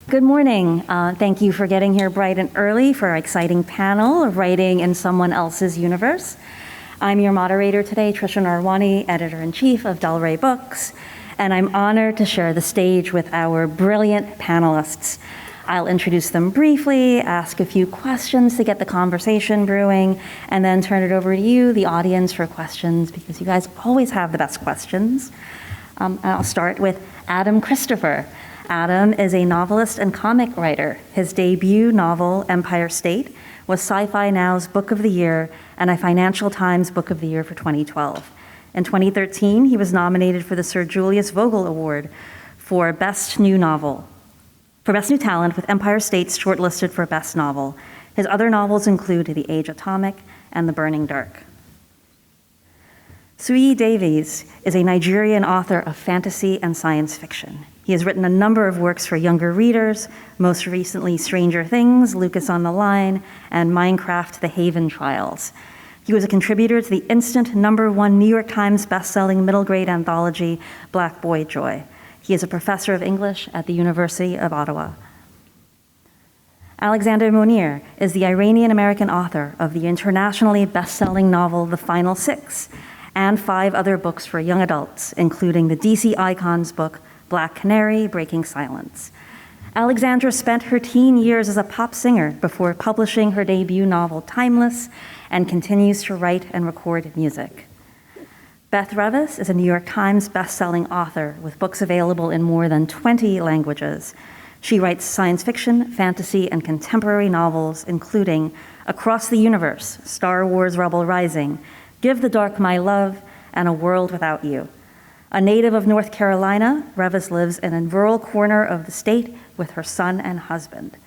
Good morning. Thank you for getting here bright and early for our exciting panel of Writing in Someone Else's Universe. I'm your moderator today, Trisha Narwani, Editor-in-Chief of Del Rey Books, and I'm honored to share the stage with our brilliant panelists. I'll introduce them briefly, ask a few questions to get the conversation brewing, and then turn it over to you, the audience, for questions, because you guys always have the best questions. I'll start with Adam Christopher. Adam is a novelist and comic writer. His debut novel, Empire State, was Sci-Fi Now's Book of the Year and a Financial Times Book of the Year for 2012. In 2013, he was nominated for the Sir Julius Vogel Award for Best New Novel. For Best New Talent, with Empire State shortlisted for Best Novel. His other novels include The Age Atomic and The Burning Dark. Sui Davies is a Nigerian author of fantasy and science fiction. He has written a number of works for younger readers, most recently Stranger Things, Lucas on the Line, and Minecraft: The Haven Trials. He was a contributor to the instant #1 New York Times bestselling middle grade anthology, Black Boy Joy. He is a professor of English at the University of Ottawa. Alexandra Monir is the Iranian-American author of the internationally best-selling novel The Final Six, and 5 other books for young adults, including the DC Icons book, Black Canary, Breaking Silence. Alexandra spent her teen years as a pop singer before publishing her debut novel, Timeless, and continues to write and record music. Beth Revis is a New York Times bestselling author with books available in more than 20 languages. She writes science fiction, fantasy, and contemporary novels, including Across the Universe, Star Wars Rebel Rising, Give the Dark My Love, and A World Without You. A native of North Carolina, Revis lives in a rural corner of the state with her son and husband.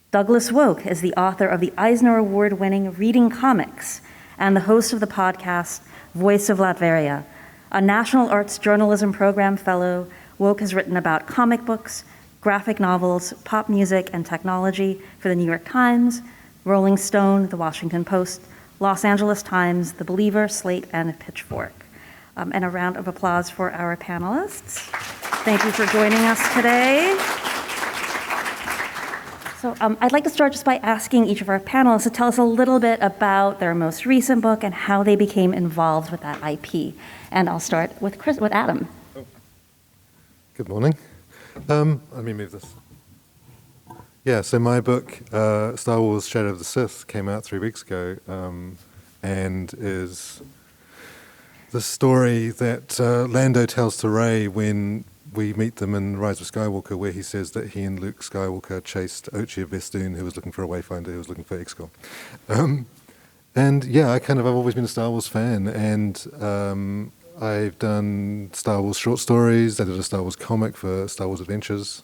Douglas Wolk is the author of the Eisner Award-winning Reading Comics and the host of the podcast Voice of Latveria. A National Arts Journalism Program fellow, Wolk has written about comic books, graphic novels, pop music, and technology for the New York Times, Rolling Stone, The Washington Post, Los Angeles Times, The Believer, Slate, and Pitchfork. And a round of applause for our panelists. Thank you for joining us today. So I'd like to start just by asking each of our panelists to tell us a little bit about their most recent book and how they became involved with that IP. And I'll start with Adam. Good morning. Let me move this. Yeah, so my book, Star Wars Shadow of the Sith, came out 3 weeks ago, and is the story that Lando tells to Rey when we meet them in Rise of Skywalker, where he says that he and Luke Skywalker chased Ochi of Bestoon, who was looking for a Wayfinder, who was looking for Exegol. And yeah, I've always been a Star Wars fan, and I've done Star Wars short stories. I did a Star Wars comic for Star Wars Adventures.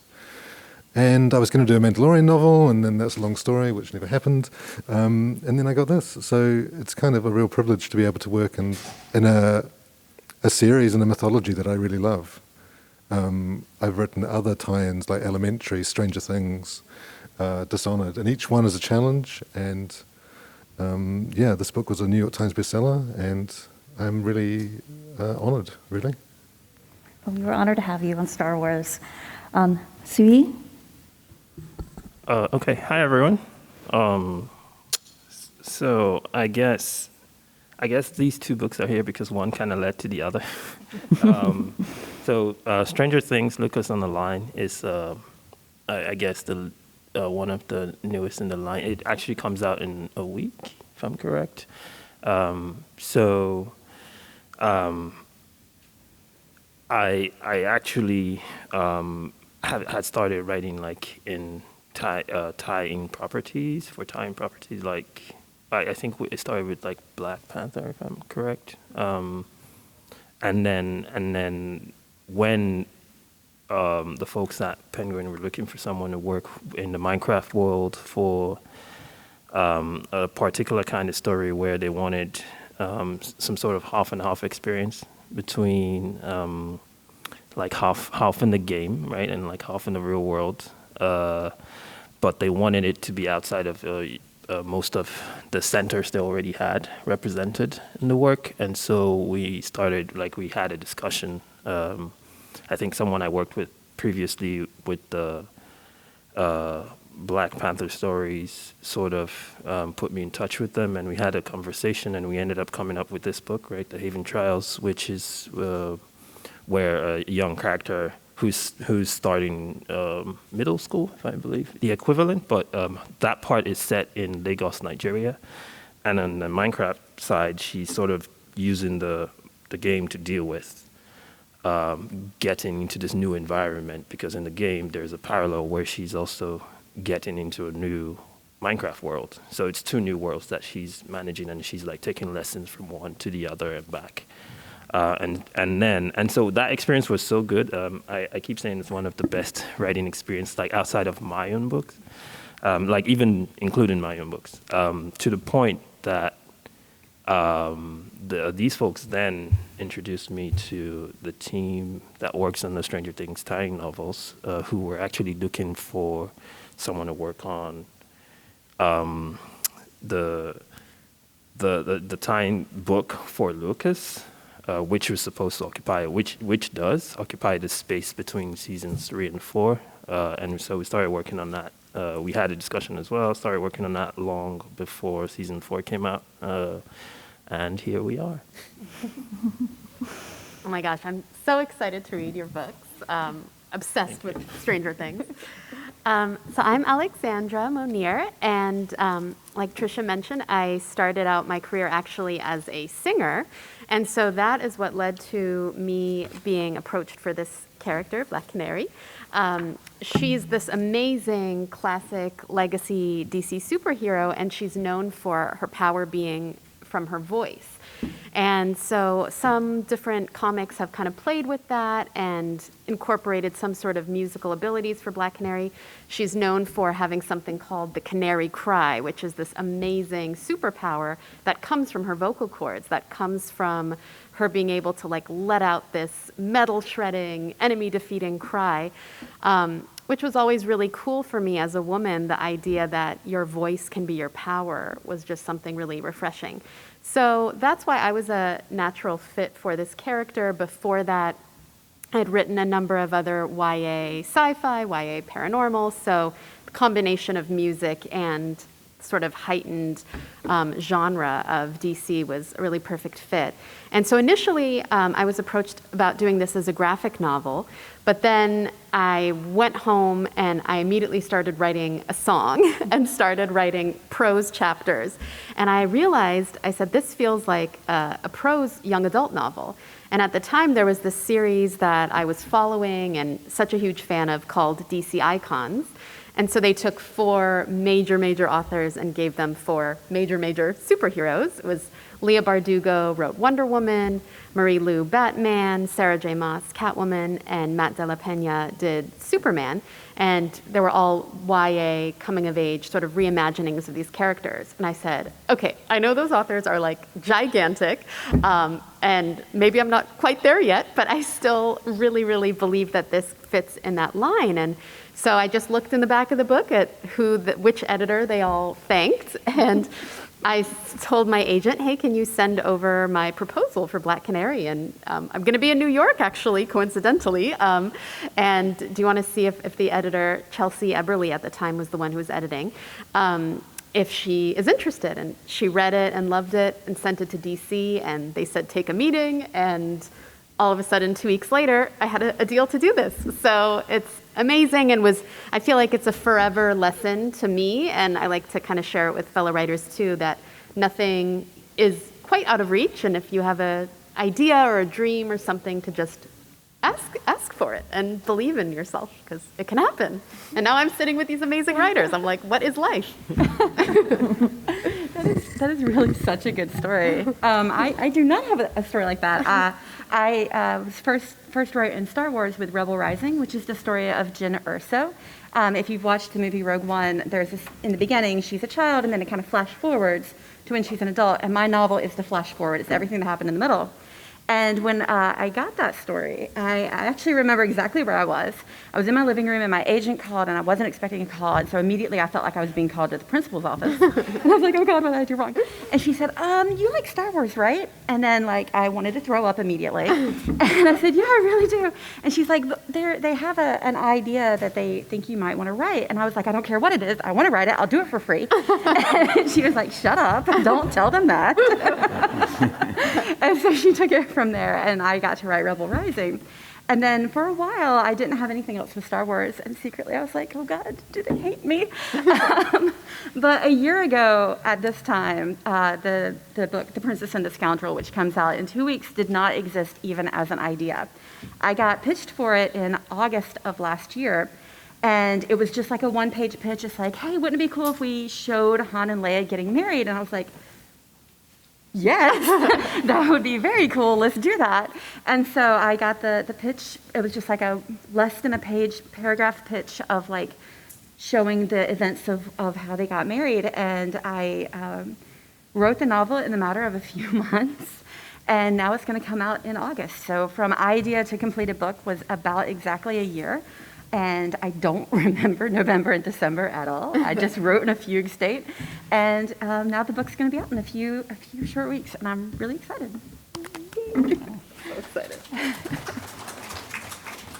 And I was going to do a Mandalorian novel, and then that's a long story, which never happened. And then I got this. So it's kind of a real privilege to be able to work in a series and a mythology that I really love. I've written other tie-ins like Elementary, Stranger Things, Dishonored, and each one is a challenge. And this book was a New York Times bestseller, and I'm really honored, really. Well, we were honored to have you on Star Wars. Sui? Okay, hi everyone. So I guess these 2 books are here because one kind of led to the other. So Stranger Things, Lucas on the Line is, I guess, the one of the newest in the line. It actually comes out in a week, if I'm correct. I actually had started writing like in tie-in properties, like I think it started with like Black Panther, if I'm correct. And then when the folks at Penguin were looking for someone to work in the Minecraft world for a particular kind of story where they wanted some sort of half and half experience between like half in the game, right, and like half in the real world. But they wanted it to be outside of most of the centers they already had represented in the work. And so we had a discussion. I think someone I worked with previously with the Black Panther stories sort of put me in touch with them, and we had a conversation, and we ended up coming up with this book, right, The Haven Trials, which is where a young character who's starting middle school, if I believe, the equivalent, but that part is set in Lagos, Nigeria, and on the Minecraft side, she's sort of using the game to deal with getting into this new environment, because in the game there's a parallel where she's also getting into a new Minecraft world. So it's two new worlds that she's managing, and she's like taking lessons from one to the other and back. And so that experience was so good. I keep saying it's one of the best writing experience, like outside of my own books, like even including my own books, to the point that these folks then introduced me to the team that works on the Stranger Things tying novels, who were actually looking for someone to work on the tying book for Lucas, which was supposed to occupy, which does occupy the space between seasons 3 and 4, and so we started working on that. We had a discussion as well. Started working on that long before season 4 came out. And here we are. Oh my gosh, I'm so excited to read your books. Obsessed with Stranger Things. So I'm Alexandra Monir, and like Trisha mentioned, I started out my career actually as a singer, and so that is what led to me being approached for this character, Black Canary. She's this amazing classic legacy DC superhero, and she's known for her power being from her voice. And so some different comics have kind of played with that and incorporated some sort of musical abilities for Black Canary. She's known for having something called the Canary Cry, which is this amazing superpower that comes from her vocal cords, that comes from her being able to like let out this metal shredding, enemy defeating cry, which was always really cool for me as a woman. The idea that your voice can be your power was just something really refreshing. So that's why I was a natural fit for this character. Before that, I had written a number of other YA sci-fi, YA paranormal, so the combination of music and sort of heightened genre of DC was a really perfect fit. And so initially, I was approached about doing this as a graphic novel, but then I went home and I immediately started writing a song and started writing prose chapters. And I realized, I said, this feels like a prose young adult novel. And at the time, there was this series that I was following and such a huge fan of called DC Icons. And so they took 4 major authors and gave them 4 major superheroes. It was Leah Bardugo wrote Wonder Woman, Marie Lu Batman, Sarah J. Maas Catwoman, and Matt De La Pena did Superman. And they were all YA coming of age sort of reimaginings of these characters. And I said, okay, I know those authors are like gigantic, and maybe I'm not quite there yet, but I still really believe that this fits in that line. And so I just looked in the back of the book at which editor they all thanked, and I told my agent, hey, can you send over my proposal for Black Canary? And I'm going to be in New York, actually, coincidentally. And do you want to see if the editor, Chelsea Eberly at the time was the one who was editing, if she is interested? And she read it and loved it and sent it to DC, and they said, take a meeting. And all of a sudden, 2 weeks later, I had a deal to do this. So it's amazing, and I feel like it's a forever lesson to me, and I like to kind of share it with fellow writers too, that nothing is quite out of reach, and if you have an idea or a dream or something, to just ask for it and believe in yourself, because it can happen. And now I'm sitting with these amazing writers. I'm like, what is life? That is really such a good story. I do not have a story like that. I was first wrote in Star Wars with Rebel Rising, which is the story of Jyn Erso. If you've watched the movie Rogue One, there's this, in the beginning, she's a child, and then it kind of flash forwards to when she's an adult. And my novel is the flash forward. It's everything that happened in the middle. And when I got that story, I actually remember exactly where I was. I was in my living room and my agent called and I wasn't expecting a call. And so immediately I felt like I was being called to the principal's office. And I was like, oh God, what did I do wrong? And she said, you like Star Wars, right? And then like I wanted to throw up immediately. And I said, yeah, I really do. And she's like, they have an idea that they think you might want to write. And I was like, I don't care what it is. I want to write it. I'll do it for free. And she was like, shut up. Don't tell them that. And so she took it from there, and I got to write Rebel Rising. And then for a while, I didn't have anything else with Star Wars, and secretly I was like, oh God, do they hate me? But a year ago at this time, the book, The Princess and the Scoundrel, which comes out in 2 weeks, did not exist even as an idea. I got pitched for it in August of last year, and it was just like a one-page pitch. It's like, hey, wouldn't it be cool if we showed Han and Leia getting married? And I was like, yes, that would be very cool. Let's do that. And so I got the pitch. It was just like a less than a page paragraph pitch of like showing the events of how they got married. And I wrote the novel in a matter of a few months. And now it's going to come out in August. So from idea to completed book was about exactly a year. And I don't remember November and December at all. I just wrote in a fugue state. And now the book's going to be out in a few short weeks, and I'm really excited. So excited.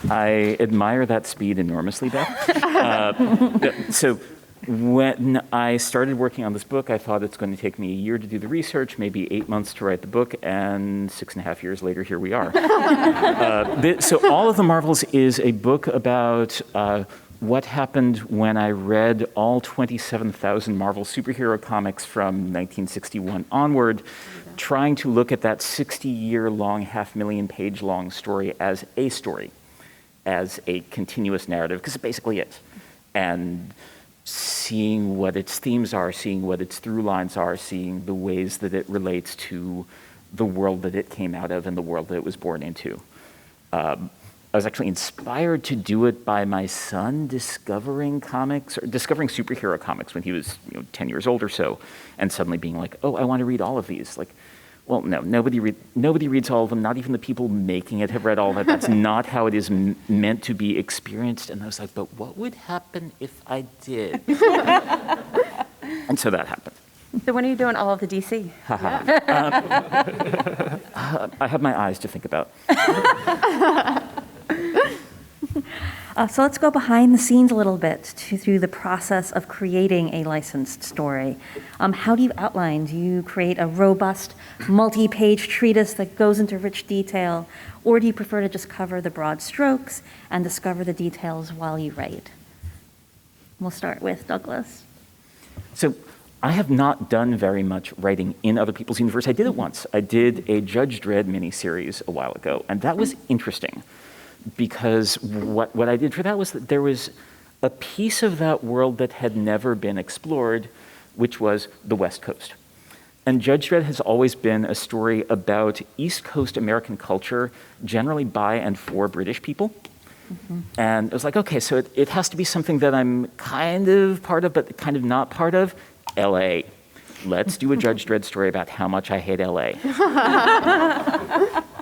I admire that speed enormously, Beth. So when I started working on this book, I thought it's going to take me a year to do the research, maybe 8 months to write the book, and 6.5 years later, here we are. So All of the Marvels is a book about what happened when I read all 27,000 Marvel superhero comics from 1961 onward, trying to look at that 60-year-long, 500,000-page-long story, as a continuous narrative, because it basically is. And seeing what its themes are, seeing what its through lines are, seeing the ways that it relates to the world that it came out of and the world that it was born into. I was actually inspired to do it by my son discovering superhero comics when he was 10 years old or so, and suddenly being like, oh, I want to read all of these. Like, well, no, nobody reads all of them. Not even the people making it have read all of it. That's not how it is meant to be experienced. And I was like, but what would happen if I did? And so that happened. So when are you doing all of the DC? I have my eyes to think about. So let's go behind the scenes a little bit through the process of creating a licensed story. How do you outline? Do you create a robust, multi-page treatise that goes into rich detail, or do you prefer to just cover the broad strokes and discover the details while you write? We'll start with Douglas. So I have not done very much writing in other people's universe. I did it once. I did a Judge Dredd miniseries a while ago, and that was interesting. Because what I did for that was that there was a piece of that world that had never been explored, which was the West Coast. And Judge Dredd has always been a story about East Coast American culture, generally by and for British people. Mm-hmm. And it was like, okay, so it has to be something that I'm kind of part of, but kind of not part of. LA. Let's do a Judge Dredd story about how much I hate LA.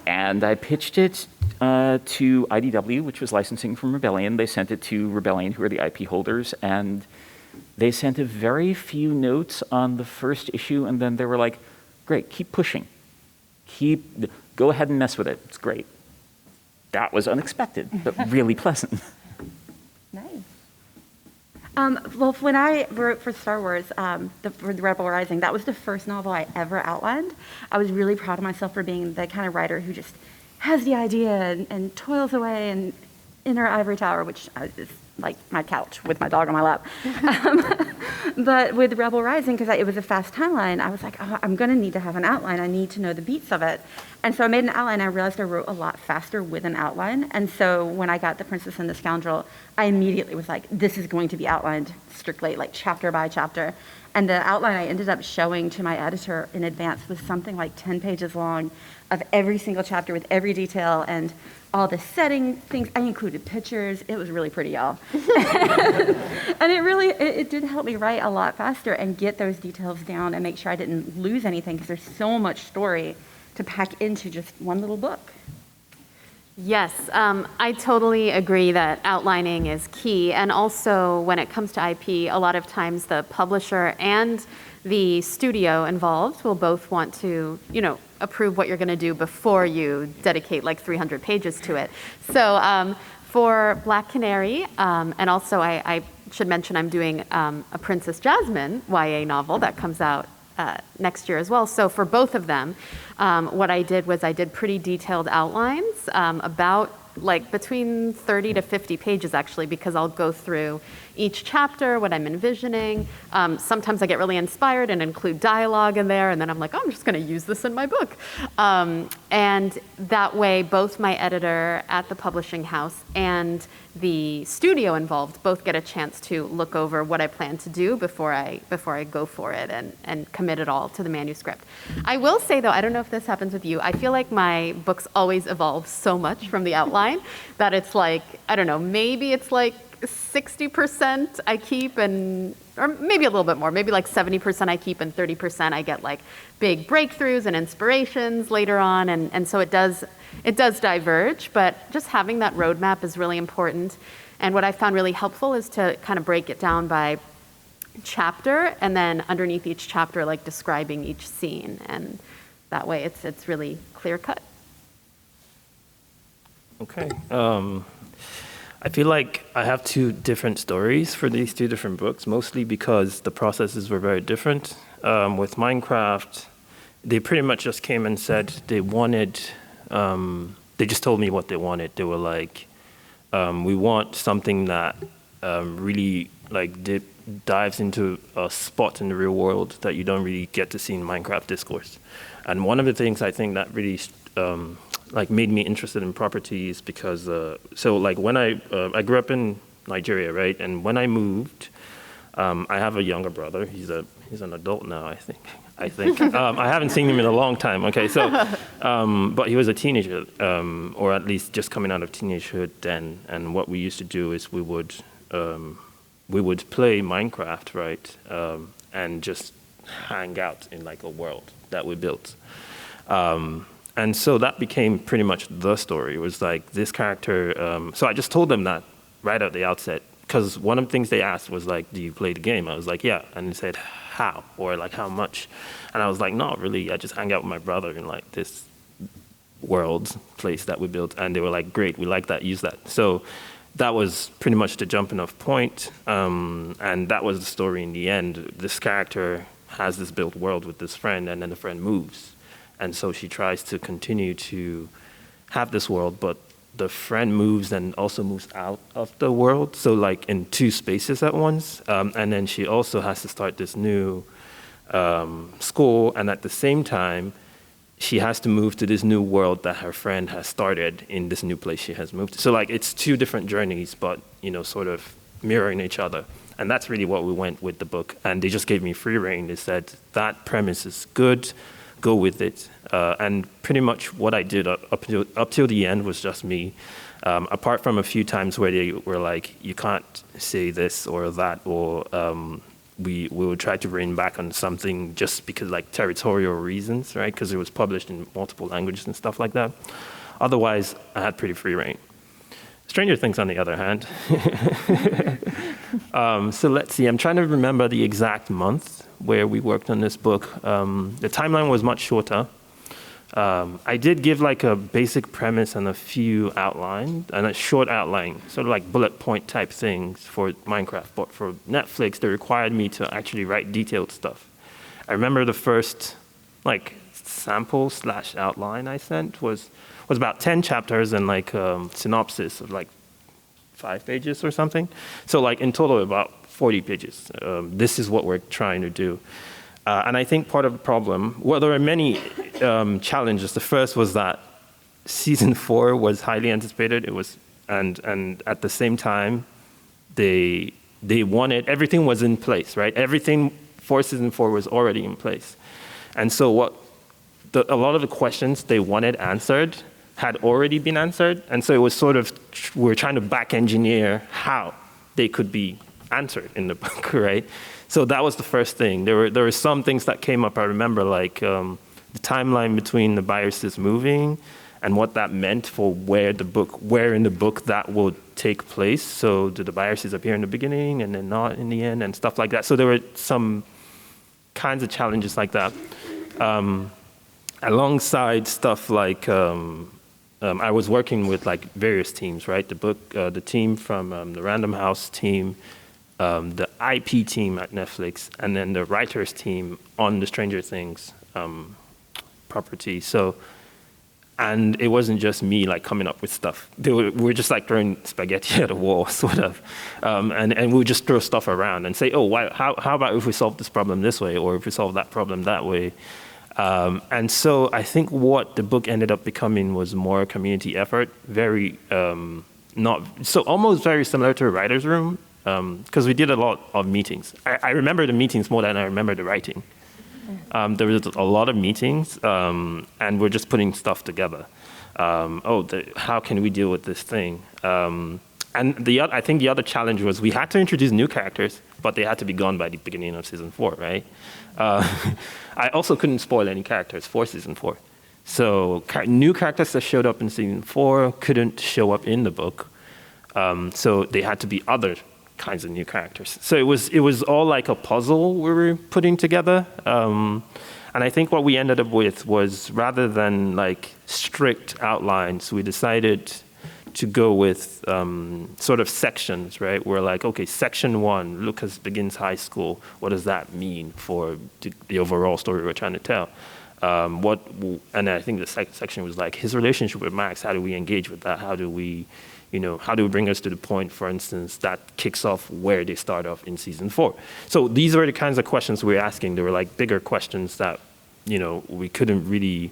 And I pitched it to IDW, which was licensing from Rebellion. They sent it to Rebellion, who are the IP holders, and they sent a very few notes on the first issue, and then they were like, great, keep pushing. Go ahead and mess with it. It's great. That was unexpected, but really pleasant. Nice. Well, when I wrote for Star Wars, for the Rebel Rising, that was the first novel I ever outlined. I was really proud of myself for being the kind of writer who just has the idea and toils away in her ivory tower, which is like my couch with my dog on my lap. But with Rebel Rising, because it was a fast timeline, I was like, oh, I'm going to need to have an outline. I need to know the beats of it. And so I made an outline. I realized I wrote a lot faster with an outline. And so when I got The Princess and the Scoundrel, I immediately was like, this is going to be outlined strictly, like chapter by chapter. And the outline I ended up showing to my editor in advance was something like 10 pages long of every single chapter with every detail and all the setting things. I included pictures. It was really pretty, y'all. And it did help me write a lot faster and get those details down and make sure I didn't lose anything, because there's so much story to pack into just one little book. Yes, I totally agree that outlining is key. And also when it comes to IP, a lot of times the publisher and the studio involved will both want to, approve what you're going to do before you dedicate like 300 pages to it. So for Black Canary, and also I should mention I'm doing a Princess Jasmine YA novel that comes out next year as well. So for both of them, what I did was I did pretty detailed outlines, about like between 30 to 50 pages actually, because I'll go through each chapter, what I'm envisioning. Sometimes I get really inspired and include dialogue in there, and then I'm like, oh, I'm just going to use this in my book. And that way, both my editor at the publishing house and the studio involved both get a chance to look over what I plan to do before I go for it and commit it all to the manuscript. I will say though, I don't know if this happens with you, I feel like my books always evolve so much from the outline that it's like, I don't know, maybe it's like 60% I keep or maybe a little bit more, maybe like 70% I keep and 30% I get like big breakthroughs and inspirations later on. And so it does diverge, but just having that roadmap is really important. And what I found really helpful is to kind of break it down by chapter and then underneath each chapter, like describing each scene. And that way it's really clear cut. Okay. I feel like I have two different stories for these two different books, mostly because the processes were very different. With Minecraft, they pretty much just came and said they wanted, they just told me what they wanted. They were like, we want something that really like dives into a spot in the real world that you don't really get to see in Minecraft discourse. And one of the things I think that really like made me interested in properties because so like when I grew up in Nigeria, right? And when I moved, I have a younger brother. He's an adult now, I think. I haven't seen him in a long time. Okay, so but he was a teenager, or at least just coming out of teenagehood then. And what we used to do is we would play Minecraft, right? And just hang out in like a world that we built. And so that became pretty much the story. It was like this character. So I just told them that right at the outset, because one of the things they asked was like, "Do you play the game?" I was like, "Yeah," and they said, "How?" or like, "How much?" And I was like, "Not really. I just hang out with my brother in like this world place that we built." And they were like, "Great, we like that. Use that." So that was pretty much the jumping off point, and that was the story in the end. This character has this built world with this friend, and then the friend moves. And so she tries to continue to have this world, but the friend moves and also moves out of the world. So like in two spaces at once. And then she also has to start this new school. And at the same time, she has to move to this new world that her friend has started in this new place she has moved to. So like it's two different journeys, but sort of mirroring each other. And that's really what we went with the book. And they just gave me free rein. They said, that premise is good. Go with it. And pretty much what I did up till the end was just me, apart from a few times where they were like, you can't say this or that, or we would try to rein back on something just because like territorial reasons, right? Because it was published in multiple languages and stuff like that. Otherwise, I had pretty free rein. Stranger Things, on the other hand. So let's see, I'm trying to remember the exact month where we worked on this book. The timeline was much shorter. I did give like a basic premise and a few outline, and a short outline, sort of like bullet point type things for Minecraft. But for Netflix, they required me to actually write detailed stuff. I remember the first like sample / outline I sent was about 10 chapters and like synopsis of like 5 pages or something. So like in total about 40 pages. This is what we're trying to do. And I think part of the problem, well, there are many challenges. The first was that season 4 was highly anticipated. It was, and at the same time, they wanted, everything was in place, right? Everything for season 4 was already in place. And so a lot of the questions they wanted answered had already been answered. And so it was sort of, we're trying to back engineer how they could be answered in the book, right? So that was the first thing. There were some things that came up. I remember like the timeline between the biases moving and what that meant for where in the book that will take place. So do the biases appear in the beginning and then not in the end and stuff like that. So there were some kinds of challenges like that. Alongside stuff like, I was working with like various teams, right? The team from the Random House team, the IP team at Netflix, and then the writers team on the Stranger Things property. So, and it wasn't just me like coming up with stuff. We were just like throwing spaghetti at a wall, sort of, and we would just throw stuff around and say, oh, how about if we solve this problem this way, or if we solve that problem that way? And so I think what the book ended up becoming was more a community effort, almost very similar to a writer's room, because we did a lot of meetings. I remember the meetings more than I remember the writing. There was a lot of meetings, and we're just putting stuff together. How can we deal with this thing? And I think the other challenge was we had to introduce new characters, but they had to be gone by the beginning of season 4, right? I also couldn't spoil any characters for season 4. So new characters that showed up in season 4 couldn't show up in the book. So they had to be other kinds of new characters. So it was all like a puzzle we were putting together. And I think what we ended up with was, rather than like strict outlines, we decided to go with sort of sections, right? We're like, okay, section 1, Lucas begins high school. What does that mean for the overall story we're trying to tell? And I think the section was like his relationship with Max. How do we engage with that? How do we bring us to the point, for instance, that kicks off where they start off in season 4? So these were the kinds of questions we were asking. They were like bigger questions that, we couldn't really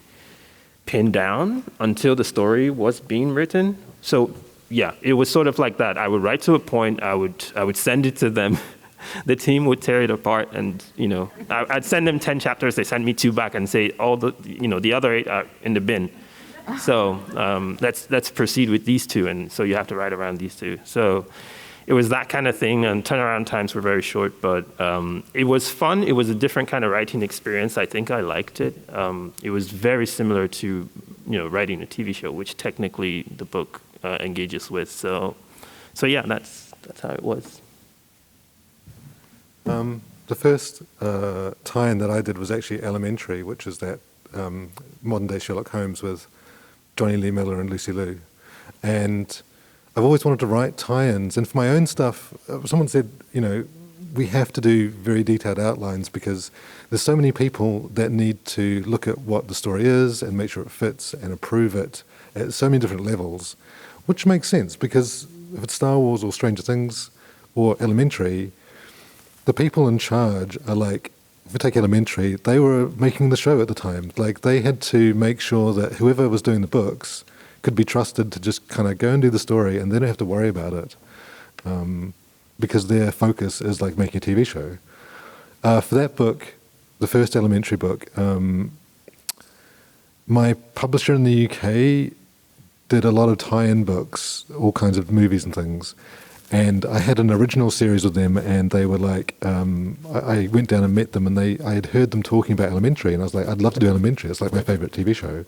pin down until the story was being written. So yeah, it was sort of like that. I would write to a point, I would send it to them. The team would tear it apart, and I'd send them 10 chapters. They sent me 2 back and say the other 8 are in the bin. So let's proceed with these 2, and so you have to write around these 2. So it was that kind of thing, and turnaround times were very short, but it was fun. It was a different kind of writing experience. I think I liked it. It was very similar to writing a TV show, which technically the book engages with. So yeah, that's how it was. The first tie-in that I did was actually Elementary, which is that modern-day Sherlock Holmes with Johnny Lee Miller and Lucy Liu. And I've always wanted to write tie-ins. And for my own stuff, someone said, we have to do very detailed outlines because there's so many people that need to look at what the story is and make sure it fits and approve it at so many different levels, which makes sense because if it's Star Wars or Stranger Things or Elementary, the people in charge are like, if we take Elementary, they were making the show at the time. Like, they had to make sure that whoever was doing the books could be trusted to just kind of go and do the story, and they don't have to worry about it, because their focus is like making a TV show. For that book, the first Elementary book, my publisher in the UK did a lot of tie-in books, all kinds of movies and things. And I had an original series with them, and they were like, I went down and met them, and I had heard them talking about Elementary, and I was like, I'd love to do Elementary. It's like my favourite TV show.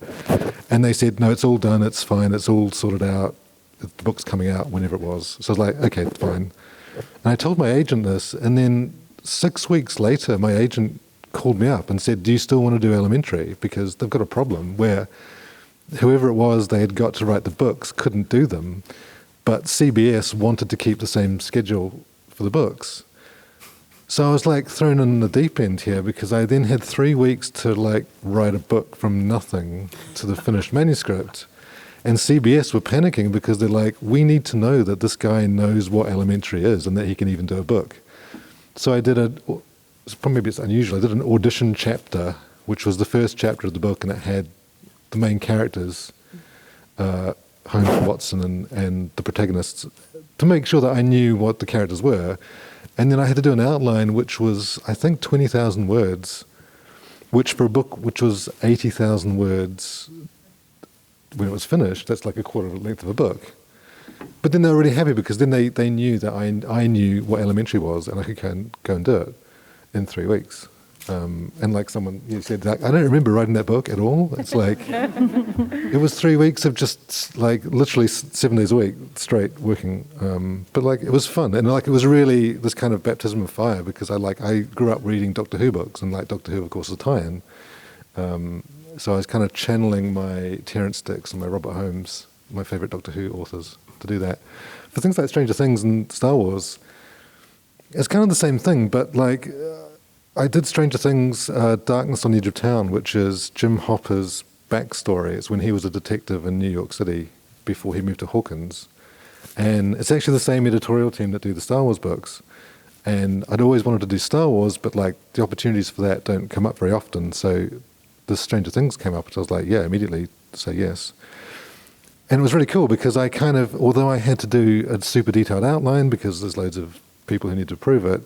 And they said, no, it's all done, it's fine, it's all sorted out. The book's coming out whenever it was. So I was like, okay, it's fine. And I told my agent this, and then 6 weeks later, my agent called me up and said, do you still want to do Elementary? Because they've got a problem where whoever it was they had got to write the books couldn't do them. But CBS wanted to keep the same schedule for the books. So I was like thrown in the deep end here because I then had 3 weeks to like write a book from nothing to the finished manuscript. And CBS were panicking because they're like, we need to know that this guy knows what Elementary is and that he can even do a book. So I did probably a bit unusual, I did an audition chapter, which was the first chapter of the book, and it had the main characters, Holmes, Watson, and the protagonists, to make sure that I knew what the characters were. And then I had to do an outline, which was, I think, 20,000 words, which for a book which was 80,000 words when it was finished, that's like a quarter of the length of a book. But then they were really happy because then they knew that I knew what Elementary was, and I could go and do it in 3 weeks. And like someone said, like, I don't remember writing that book at all. It's like, it was 3 weeks of just like literally 7 days a week straight working. But like, it was fun. And like, it was really this kind of baptism of fire because I grew up reading Doctor Who books, and like Doctor Who, of course, is a tie-in. So I was kind of channeling my Terrence Dicks and my Robert Holmes, my favorite Doctor Who authors, to do that. For things like Stranger Things and Star Wars, it's kind of the same thing, but like, I did Stranger Things, Darkness on the Edge of Town, which is Jim Hopper's backstory. It's when he was a detective in New York City before he moved to Hawkins. And it's actually the same editorial team that do the Star Wars books. And I'd always wanted to do Star Wars, but like the opportunities for that don't come up very often. So the Stranger Things came up, and I was like, yeah, immediately say yes. And it was really cool because I kind of, although I had to do a super detailed outline because there's loads of people who need to approve it,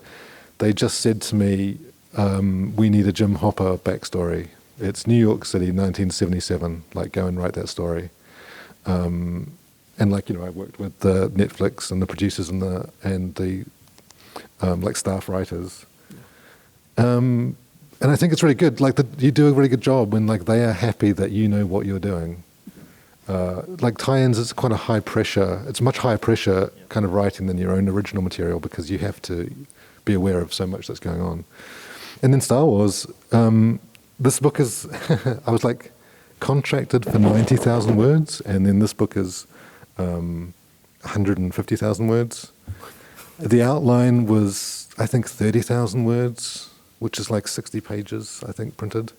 they just said to me, we need a Jim Hopper backstory. It's New York City, 1977. Like, go and write that story. And like, I worked with the Netflix and the producers and the like staff writers. And I think it's really good. Like, you do a really good job when like they are happy that you know what you're doing. Like tie-ins, it's quite a high pressure. It's much higher pressure kind of writing than your own original material because you have to be aware of so much that's going on. And then Star Wars, this book is, I was like contracted for 90,000 words, and then this book is 150,000 words. The outline was, I think, 30,000 words, which is like 60 pages, I think, printed.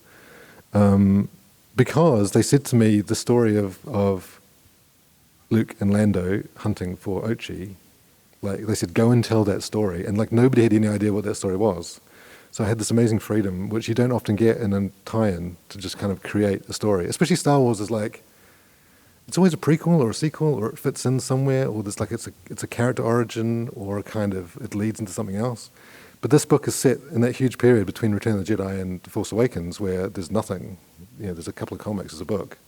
Because they said to me the story of Luke and Lando hunting for Ochi, like they said, go and tell that story. And like nobody had any idea what that story was. So I had this amazing freedom, which you don't often get in a tie-in, to just kind of create a story. Especially Star Wars is like, it's always a prequel or a sequel, or it fits in somewhere, or there's like it's a character origin, or a kind of it leads into something else. But this book is set in that huge period between Return of the Jedi and The Force Awakens, where there's nothing. There's a couple of comics as a book,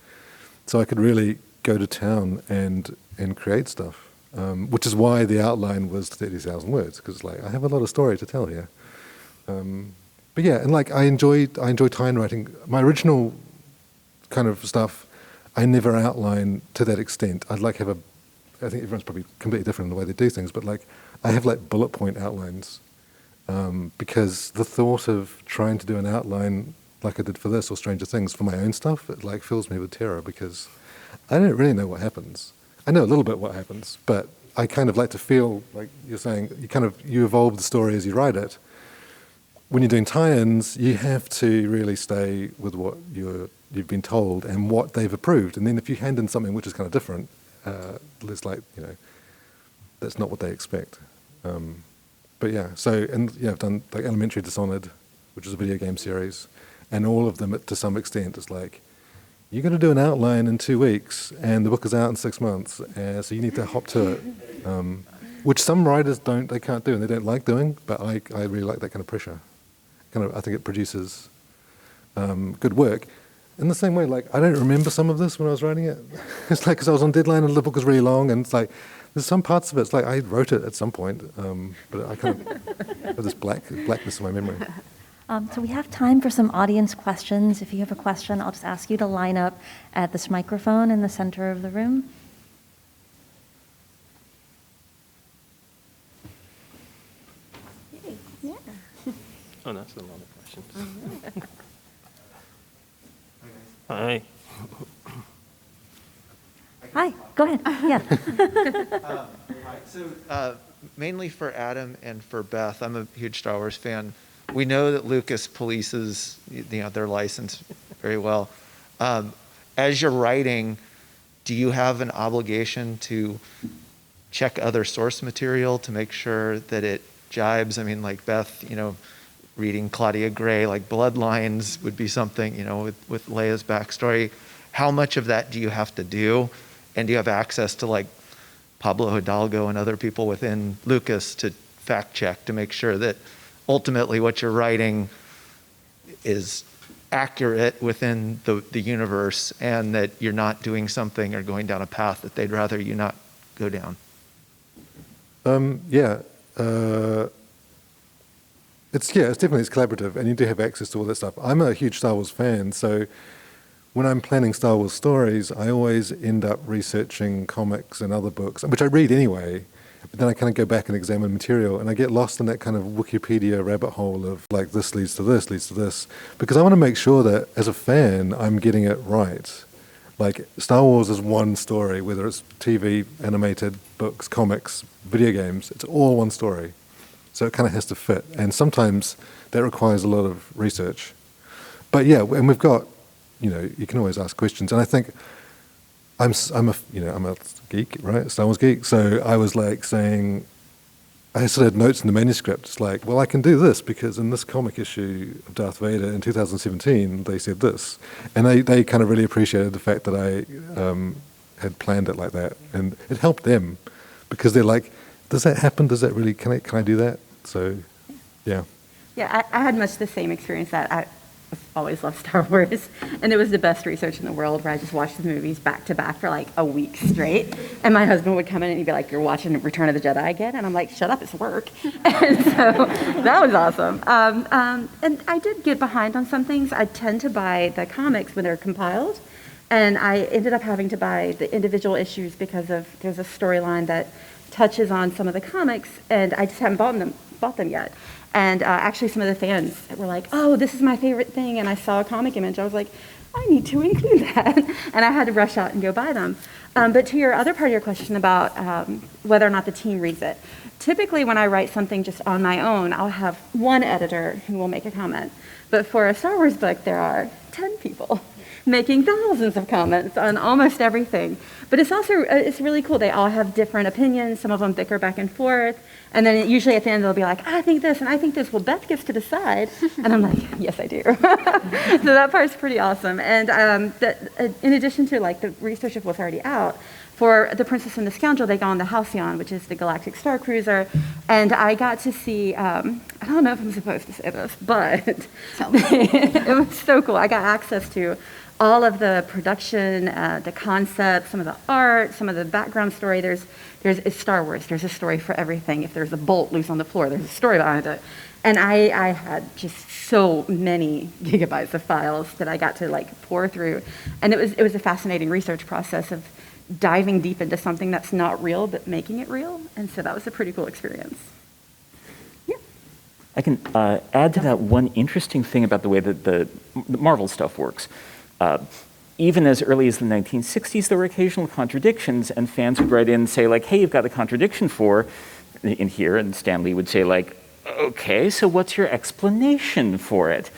so I could really go to town and create stuff. Which is why the outline was 30,000 words, because like I have a lot of story to tell here. But yeah, and like I enjoy tie-in writing. My original kind of stuff, I never outline to that extent. I'd like have I think everyone's probably completely different in the way they do things, but like I have like bullet point outlines, because the thought of trying to do an outline like I did for this or Stranger Things for my own stuff, it like fills me with terror because I don't really know what happens. I know a little bit what happens, but I kind of like to feel like you're saying you evolve the story as you write it. When you're doing tie-ins, you have to really stay with what you've been told and what they've approved. And then if you hand in something which is kind of different, it's like, that's not what they expect. But yeah, I've done like Elementary Dishonored, which is a video game series, and all of them to some extent is like, you're going to do an outline in 2 weeks, and the book is out in 6 months, so you need to hop to it. Which some writers they can't do, and they don't like doing, but I really like that kind of pressure. I think it produces good work. In the same way, like, I don't remember some of this when I was writing it. It's like, because I was on deadline and the book was really long, and it's like, there's some parts of it, it's like, I wrote it at some point, but I kind of have this blackness in my memory. So we have time for some audience questions. If you have a question, I'll just ask you to line up at this microphone in the center of the room. Yeah. Oh, that's a lot of questions. Hi. Hi, go ahead. Yeah. So mainly for Adam and for Beth, I'm a huge Star Wars fan. We know that Lucas polices their license very well. As you're writing, do you have an obligation to check other source material to make sure that it jibes? I mean, like Beth, reading Claudia Gray, like Bloodlines would be something, with Leia's backstory. How much of that do you have to do? And do you have access to like Pablo Hidalgo and other people within Lucas to fact check to make sure that ultimately what you're writing is accurate within the universe and that you're not doing something or going down a path that they'd rather you not go down? it's definitely collaborative, and you do have access to all that stuff. I'm a huge Star Wars fan, so when I'm planning Star Wars stories, I always end up researching comics and other books, which I read anyway, but then I kind of go back and examine material, and I get lost in that kind of Wikipedia rabbit hole of like, this leads to this, because I want to make sure that as a fan, I'm getting it right. Like, Star Wars is one story, whether it's TV, animated, books, comics, video games, it's all one story. So it kind of has to fit, and sometimes that requires a lot of research. But yeah, and we've got, you can always ask questions, and I think I'm a geek, right? Star Wars geek. So I was like saying, I sort of had notes in the manuscript. It's like, well, I can do this because in this comic issue of Darth Vader in 2017, they said this, and they kind of really appreciated the fact that I had planned it like that, and it helped them because they're like, does that happen? Does that really? Can I do that? So, yeah. Yeah, I had much the same experience that I always loved Star Wars, and it was the best research in the world where I just watched the movies back to back for like a week straight, and my husband would come in and he'd be like, you're watching Return of the Jedi again? And I'm like, shut up, it's work. And so that was awesome. And I did get behind on some things. I tend to buy the comics when they're compiled, and I ended up having to buy the individual issues because there's a storyline that touches on some of the comics, and I just haven't bought them yet. And actually some of the fans were like, oh, this is my favorite thing, and I saw a comic image. I was like, I need to include that. And I had to rush out and go buy them. But to your other part of your question about whether or not the team reads it, typically when I write something just on my own, I'll have one editor who will make a comment. But for a Star Wars book, there are 10 people making thousands of comments on almost everything. But it's also, it's really cool. They all have different opinions. Some of them bicker back and forth. And then usually at the end, they'll be like, I think this, and I think this. Well, Beth gets to decide. And I'm like, yes, I do. So that part's pretty awesome. And in addition to like the research of what's already out, for The Princess and the Scoundrel, they go on the Halcyon, which is the Galactic Star Cruiser. And I got to see, I don't know if I'm supposed to say this, but it was so cool. I got access to all of the production, the concept, some of the art, some of the background story. It's Star Wars. There's a story for everything. If there's a bolt loose on the floor, there's a story behind it. And I had just so many gigabytes of files that I got to like pour through. And it was a fascinating research process of diving deep into something that's not real, but making it real. And so that was a pretty cool experience. Yeah. I can add to that one interesting thing about the way that the Marvel stuff works. Even as early as the 1960s, there were occasional contradictions, and fans would write in and say, like, hey, you've got a contradiction in here, and Stan Lee would say, like, okay, so what's your explanation for it?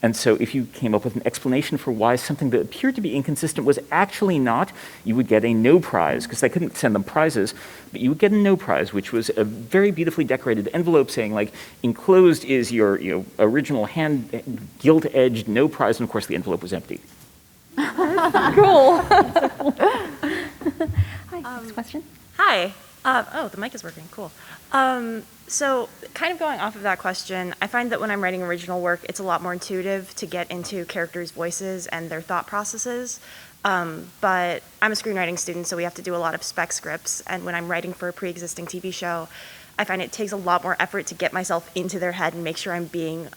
And so if you came up with an explanation for why something that appeared to be inconsistent was actually not, you would get a no prize, because they couldn't send them prizes, but you would get a no prize, which was a very beautifully decorated envelope saying, like, enclosed is your original hand gilt-edged no prize, and of course the envelope was empty. Cool. Hi, next question. Hi. The mic is working. Cool. So kind of going off of that question, I find that when I'm writing original work, it's a lot more intuitive to get into characters' voices and their thought processes. But I'm a screenwriting student, so we have to do a lot of spec scripts. And when I'm writing for a pre-existing TV show, I find it takes a lot more effort to get myself into their head and make sure I'm being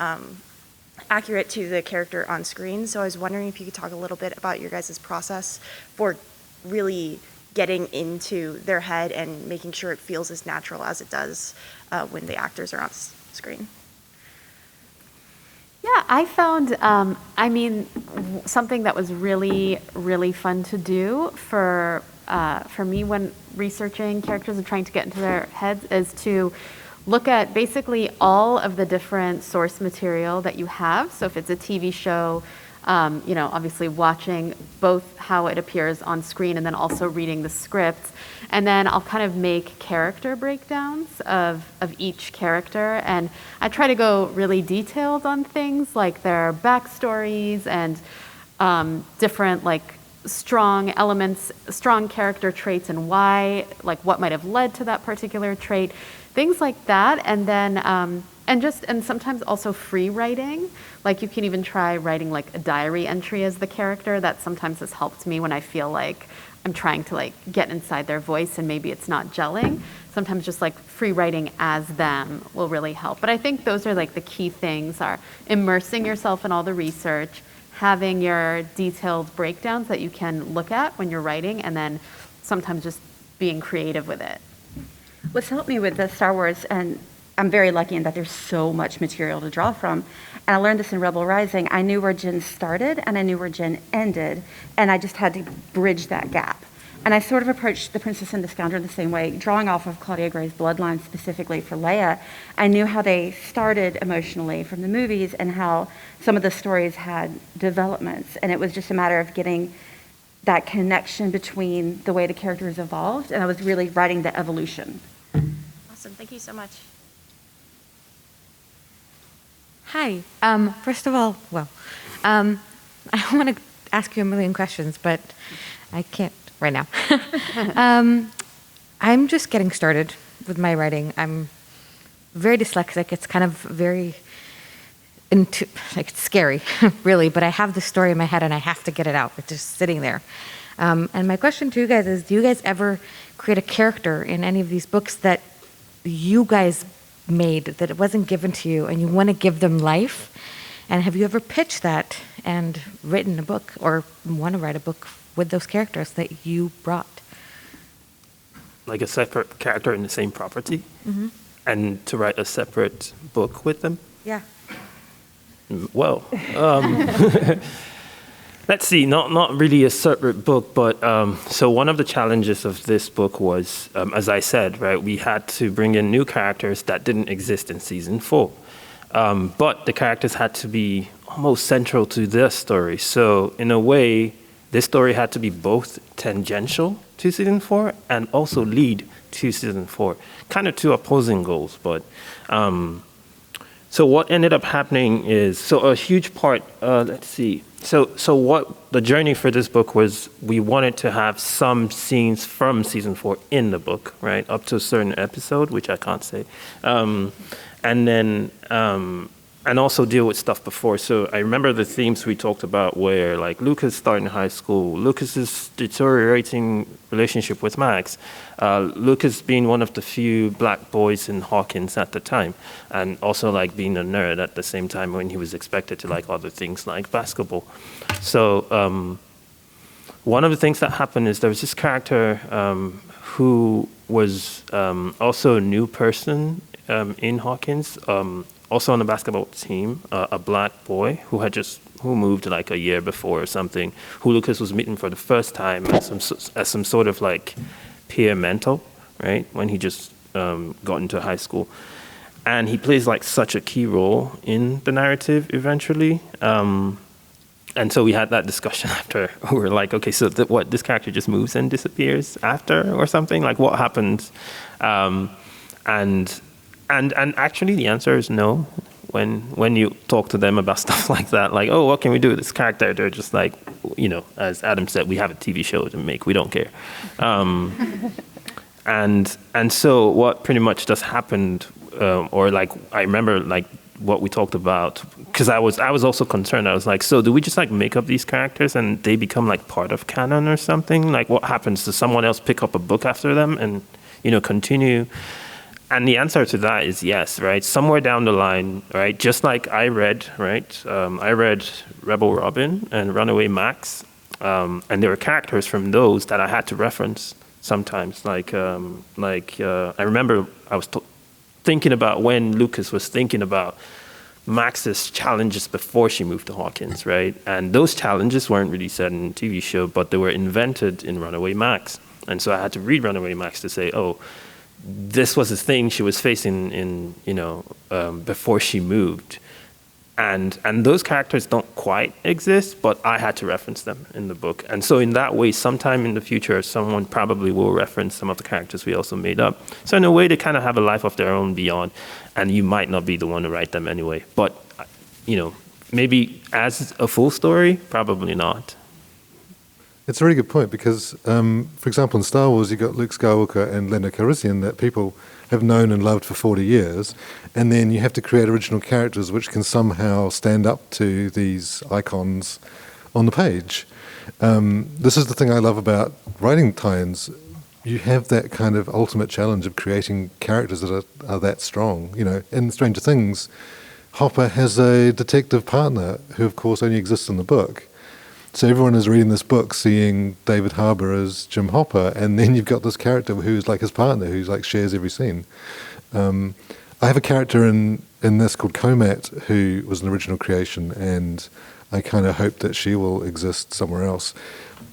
accurate to the character on screen. So I was wondering if you could talk a little bit about your guys' process for really getting into their head and making sure it feels as natural as it does when the actors are on screen. Yeah, I found, something that was really, really fun to do for me when researching characters and trying to get into their heads is to look at basically all of the different source material that you have. So if it's a TV show, obviously watching both how it appears on screen and then also reading the script. And then I'll kind of make character breakdowns of each character. And I try to go really detailed on things like their backstories and different like strong elements, strong character traits and why, like what might have led to that particular trait, things like that. And then, and sometimes also free writing. Like you can even try writing like a diary entry as the character. That sometimes has helped me when I feel like I'm trying to like get inside their voice and maybe it's not gelling. sometimes just like free writing as them will really help. But I think those are like the key things are immersing yourself in all the research, having your detailed breakdowns that you can look at when you're writing, and then sometimes just being creative with it. What's helped me with the Star Wars, and I'm very lucky in that there's so much material to draw from, and I learned this in Rebel Rising, I knew where Jen started and I knew where Jen ended, and I just had to bridge that gap. And I sort of approached The Princess and the Scoundrel the same way, drawing off of Claudia Gray's bloodline specifically for Leia. I knew how they started emotionally from the movies and how some of the stories had developments. And it was just a matter of getting that connection between the way the characters evolved, and I was really writing the evolution. Awesome. Thank you so much. Hi. First of all, I want to ask you a million questions, but I can't right now. I'm just getting started with my writing. I'm very dyslexic. It's kind of very it's scary, really, but I have the story in my head and I have to get it out. It's just sitting there. And my question to you guys is, do you guys ever create a character in any of these books that you guys made, that it wasn't given to you, and you want to give them life? And have you ever pitched that and written a book, or want to write a book with those characters that you brought? Like a separate character in the same property? Mm-hmm. And to write a separate book with them? Yeah. Well, let's see, not really a separate book, but so one of the challenges of this book was, as I said, right, we had to bring in new characters that didn't exist in season 4. But the characters had to be almost central to this story. So in a way, this story had to be both tangential to season 4 and also lead to season 4. Kind of two opposing goals, but so what ended up happening is, so a huge part, let's see. So what the journey for this book was, we wanted to have some scenes from season 4 in the book, right, up to a certain episode, which I can't say. And then, and also deal with stuff before. So I remember the themes we talked about where, like, Lucas starting high school, Lucas's deteriorating relationship with Max, Lucas being one of the few black boys in Hawkins at the time, and also, like, being a nerd at the same time when he was expected to like other things like basketball. So one of the things that happened is there was this character who was also a new person in Hawkins, also on the basketball team, a black boy who moved like a year before or something, who Lucas was meeting for the first time as some sort of like peer mentor, right, when he just got into high school. And he plays like such a key role in the narrative eventually. And so we had that discussion after. We were like, okay, so what, this character just moves and disappears after or something? Like, what happens? And actually, the answer is no. When you talk to them about stuff like that, like, oh, what can we do with this character? They're just like, you know, as Adam said, we have a TV show to make. We don't care. And so what pretty much just happened, or like I remember like what we talked about, because I was also concerned. I was like, so do we just like make up these characters and they become like part of canon or something? Like, what happens? Does someone else pick up a book after them and, you know, continue? And the answer to that is yes, right? Somewhere down the line, right? Just like I read, right? I read Rebel Robin and Runaway Max, and there were characters from those that I had to reference sometimes. Like I remember I was thinking about when Lucas was thinking about Max's challenges before she moved to Hawkins, right? And those challenges weren't really set in the TV show, but they were invented in Runaway Max. And so I had to read Runaway Max to say, oh, this was the thing she was facing in, you know, before she moved. And those characters don't quite exist, but I had to reference them in the book. And so in that way, sometime in the future, someone probably will reference some of the characters we also made up. So in a way, they kind of have a life of their own beyond, and you might not be the one to write them anyway. But, you know, maybe as a full story, probably not. It's a really good point because, for example, in Star Wars, you've got Luke Skywalker and Lando Calrissian that people have known and loved for 40 years, and then you have to create original characters which can somehow stand up to these icons on the page. This is the thing I love about writing tie-ins. you have that kind of ultimate challenge of creating characters that are that strong. You know, in Stranger Things, Hopper has a detective partner who, of course, only exists in the book. So everyone is reading this book, seeing David Harbour as Jim Hopper, and then you've got this character who's like his partner, who's like shares every scene. I have a character in this called Comat, who was an original creation, and I kind of hope that she will exist somewhere else.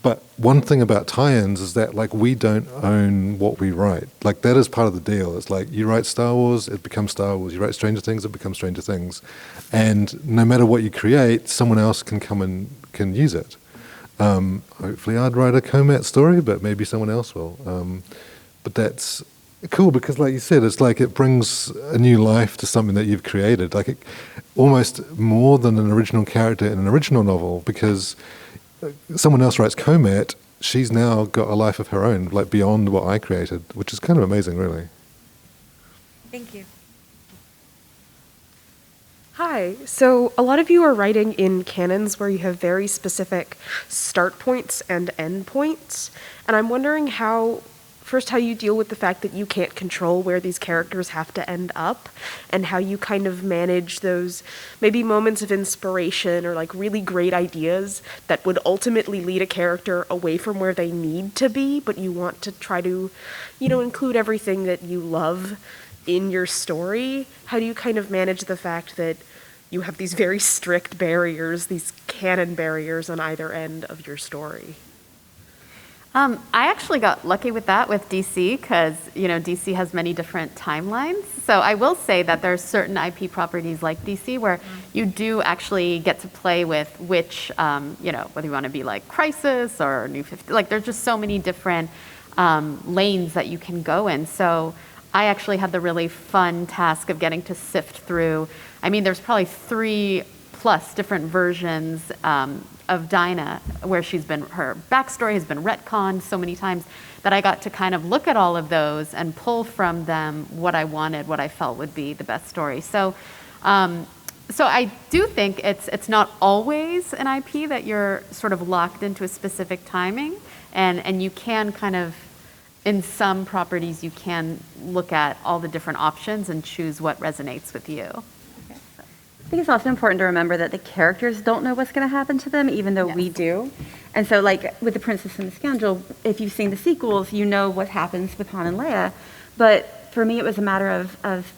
But one thing about tie-ins is that, like, we don't own what we write. Like, that is part of the deal. It's like, you write Star Wars, it becomes Star Wars. You write Stranger Things, it becomes Stranger Things. And no matter what you create, someone else can come and can use it. Hopefully I'd write a Comat story, but maybe someone else will. But that's cool because, like you said, it's like it brings a new life to something that you've created. Like, it, almost more than an original character in an original novel, because someone else writes Comat, she's now got a life of her own, like beyond what I created, which is kind of amazing, really. Thank you. Hi. So a lot of you are writing in canons where you have very specific start points and end points. And I'm wondering how you deal with the fact that you can't control where these characters have to end up, and how you kind of manage those maybe moments of inspiration or like really great ideas that would ultimately lead a character away from where they need to be, but you want to try to, you know, include everything that you love in your story. How do you kind of manage the fact that you have these very strict barriers, these canon barriers on either end of your story? I actually got lucky with that with DC because, you know, DC has many different timelines. So I will say that there's certain IP properties like DC where you do actually get to play with which, you know, whether you want to be like Crisis or New 50, like there's just so many different lanes that you can go in. So I actually had the really fun task of getting to sift through, I mean, there's probably 3+ different versions of Dinah, where her backstory has been retconned so many times that I got to kind of look at all of those and pull from them what I wanted, what I felt would be the best story. So I do think it's not always an IP that you're sort of locked into a specific timing, and you can kind of, in some properties, you can look at all the different options and choose what resonates with you. I think it's also important to remember that the characters don't know what's going to happen to them, even though we do. And so, like, with The Princess and the Scoundrel, if you've seen the sequels, you know what happens with Han and Leia. But for me, it was a matter of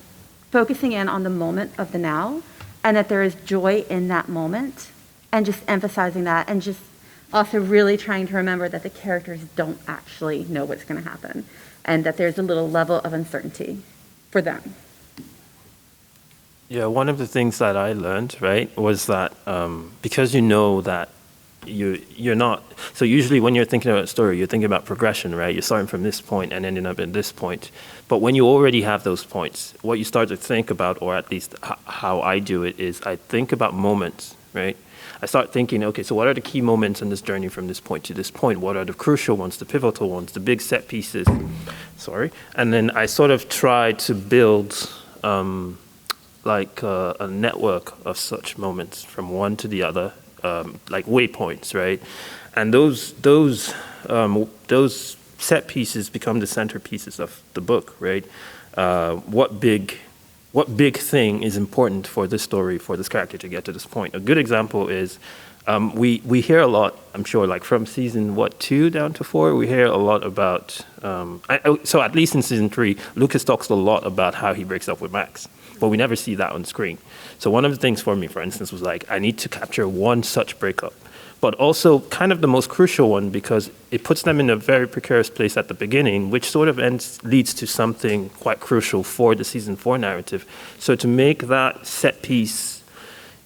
focusing in on the moment of the now, and that there is joy in that moment, and just emphasizing that, and just also really trying to remember that the characters don't actually know what's going to happen, and that there's a little level of uncertainty for them. Yeah, one of the things that I learned, right, was that because you know that you're not, so usually when you're thinking about a story, you're thinking about progression, right? You're starting from this point and ending up at this point. But when you already have those points, what you start to think about, or at least how I do it, is I think about moments, right? I start thinking, okay, so what are the key moments in this journey from this point to this point? What are the crucial ones, the pivotal ones, the big set pieces? And then I sort of try to build like a network of such moments from one to the other, like waypoints, right? And those set pieces become the centerpieces of the book, right? What big thing is important for this story, for this character to get to this point? A good example is we hear a lot, I'm sure, like from season 2 down to 4, we hear a lot about. So at least in season 3, Lucas talks a lot about how he breaks up with Max. But we never see that on screen. So one of the things for me, for instance, was like, I need to capture one such breakup, but also kind of the most crucial one, because it puts them in a very precarious place at the beginning, which sort of leads to something quite crucial for the season 4 narrative. So to make that set piece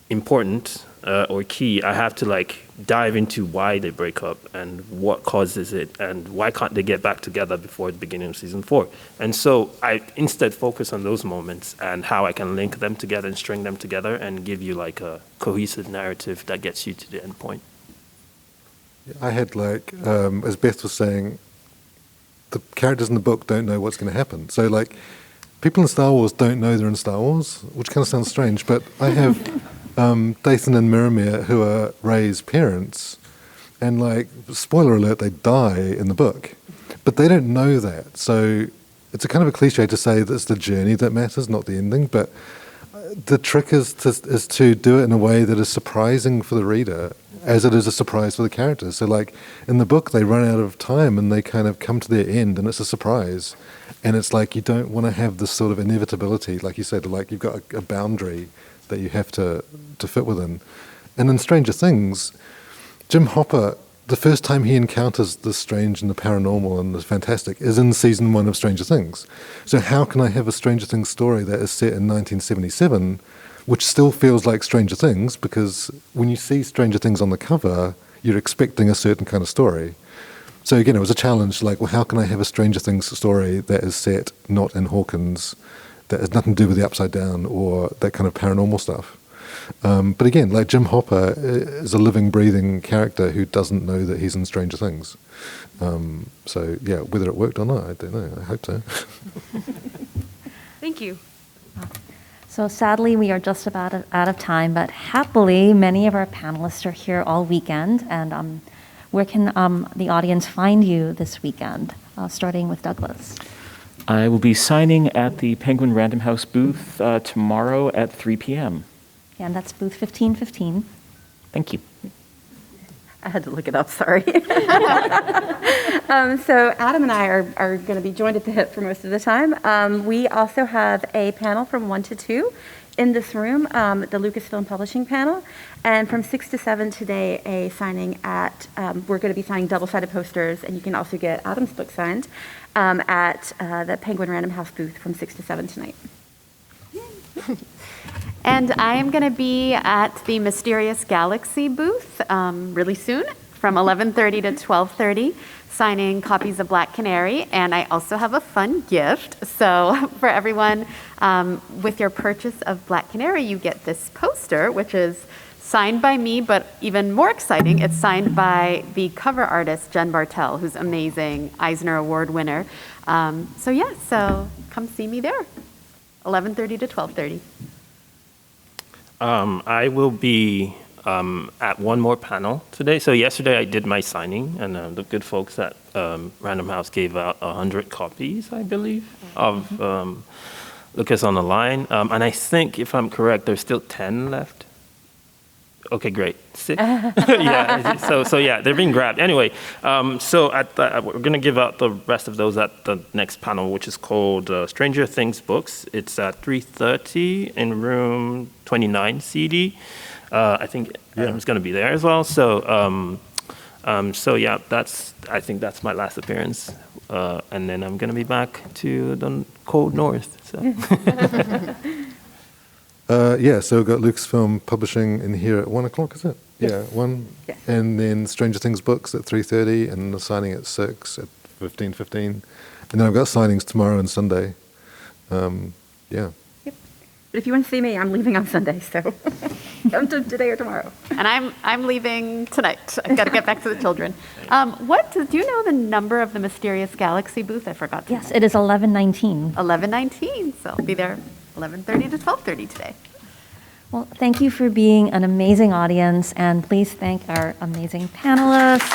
important or key, I have to like dive into why they break up and what causes it and why can't they get back together before the beginning of season 4. And so I instead focus on those moments and how I can link them together and string them together and give you like a cohesive narrative that gets you to the end point. I had like, as Beth was saying, the characters in the book don't know what's going to happen. So like, people in Star Wars don't know they're in Star Wars, which kind of sounds strange, but I have Dathan and Miramir, who are Rey's parents, and like, spoiler alert, they die in the book. But they don't know that. So it's a kind of a cliche to say that it's the journey that matters, not the ending. But the trick is to do it in a way that is surprising for the reader, as it is a surprise for the characters. So like in the book, they run out of time and they kind of come to their end, and it's a surprise. And it's like you don't want to have this sort of inevitability, like you said, like you've got a boundary that you have to fit within. And in Stranger Things, Jim Hopper, the first time he encounters the strange and the paranormal and the fantastic is in season 1 of Stranger Things. So how can I have a Stranger Things story that is set in 1977, which still feels like Stranger Things, because when you see Stranger Things on the cover, you're expecting a certain kind of story. So again, it was a challenge, like, well, how can I have a Stranger Things story that is set not in Hawkins, that has nothing to do with the Upside Down or that kind of paranormal stuff? But again, like Jim Hopper is a living, breathing character who doesn't know that he's in Stranger Things. So yeah, whether it worked or not, I don't know. I hope so. Thank you. So sadly, we are just about out of time, but happily, many of our panelists are here all weekend. And where can the audience find you this weekend, starting with Douglas? I will be signing at the Penguin Random House booth tomorrow at 3 p.m. And that's booth 1515. Thank you. I had to look it up, sorry. So Adam and I are going to be joined at the hip for most of the time. We also have a panel from 1 to 2 in this room, the Lucasfilm Publishing panel. And from 6 to 7 today, a signing at, we're going to be signing double-sided posters, and you can also get Adam's book signed at the Penguin Random House booth from 6 to 7 tonight. And I am going to be at the Mysterious Galaxy booth really soon from 11:30 to 12:30, signing copies of Black Canary. And I also have a fun gift. So for everyone, with your purchase of Black Canary, you get this poster, which is signed by me, but even more exciting, it's signed by the cover artist, Jen Bartel, who's amazing, Eisner Award winner. So come see me there, 11:30 to 12:30. I will be at one more panel today. So yesterday I did my signing, and the good folks at Random House gave out 100 copies, I believe, of Lucas on the Line. And I think, if I'm correct, there's still 10 left. Okay, great. 6? Yeah, so yeah, they're being grabbed. Anyway, so we're going to give out the rest of those at the next panel, which is called Stranger Things Books. It's at 3:30 in room 29 CD. I think Adam's going to be there as well. So yeah, I think that's my last appearance. And then I'm going to be back to the cold north. So. So we've got Lucasfilm Publishing in here at 1 o'clock, is it? Yes. Yeah, 1. Yeah. And then Stranger Things Books at 3:30, and the signing at 6 at 15:15. And then I've got signings tomorrow and Sunday. Yeah. Yep. But if you want to see me, I'm leaving on Sunday, so come to today or tomorrow. And I'm leaving tonight. I've got to get back to the children. Do you know the number of the Mysterious Galaxy booth? I forgot. Yes, it is 1119. 11:19. So I'll be there 11:30 to 12:30 today. Well, thank you for being an amazing audience, and please thank our amazing panelists.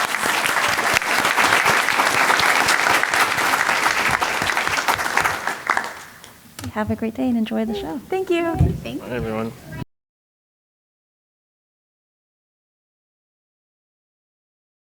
Have a great day and enjoy the show. Thank you. Thank you. Hi, everyone.